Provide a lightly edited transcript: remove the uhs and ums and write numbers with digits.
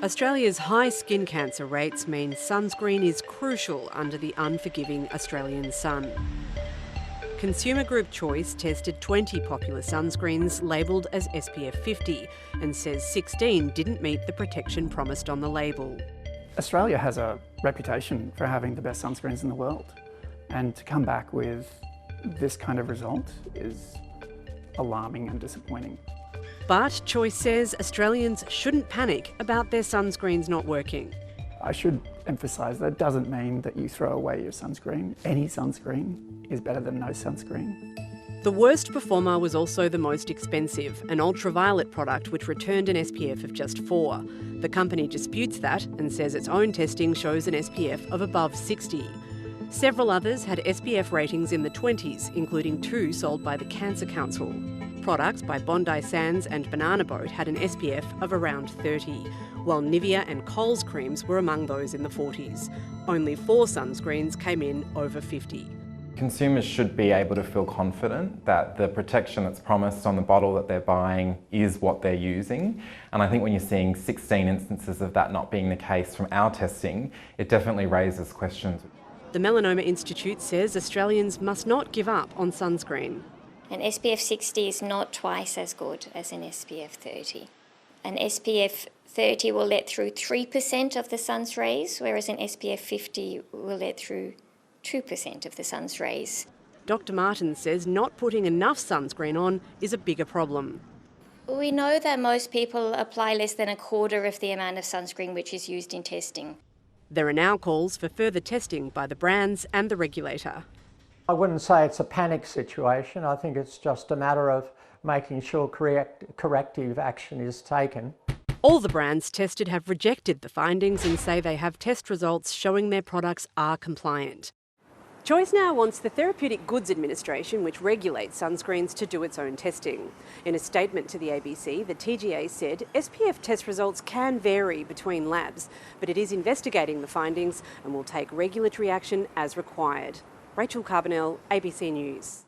Australia's high skin cancer rates mean sunscreen is crucial under the unforgiving Australian sun. Consumer Group Choice tested 20 popular sunscreens labelled as SPF 50 and says 16 didn't meet the protection promised on the label. Australia has a reputation for having the best sunscreens in the world, and to come back with this kind of result is alarming and disappointing. But Choice says Australians shouldn't panic about their sunscreens not working. I should emphasise that doesn't mean that you throw away your sunscreen. Any sunscreen is better than no sunscreen. The worst performer was also the most expensive, an ultraviolet product which returned an SPF of just 4. The company disputes that and says its own testing shows an SPF of above 60. Several others had SPF ratings in the 20s, including 2 sold by the Cancer Council. Products by Bondi Sands and Banana Boat had an SPF of around 30, while Nivea and Coles creams were among those in the 40s. Only 4 sunscreens came in over 50. Consumers should be able to feel confident that the protection that's promised on the bottle that they're buying is what they're using. And I think when you're seeing 16 instances of that not being the case from our testing, it definitely raises questions. The Melanoma Institute says Australians must not give up on sunscreen. An SPF 60 is not twice as good as an SPF 30. An SPF 30 will let through 3% of the sun's rays, whereas an SPF 50 will let through 2% of the sun's rays. Dr. Martin says not putting enough sunscreen on is a bigger problem. We know that most people apply less than a quarter of the amount of sunscreen which is used in testing. There are now calls for further testing by the brands and the regulator. I wouldn't say it's a panic situation. I think it's just a matter of making sure corrective action is taken. All the brands tested have rejected the findings and say they have test results showing their products are compliant. Choice now wants the Therapeutic Goods Administration, which regulates sunscreens, to do its own testing. In a statement to the ABC, the TGA said SPF test results can vary between labs, but it is investigating the findings and will take regulatory action as required. Rachel Carbonell, ABC News.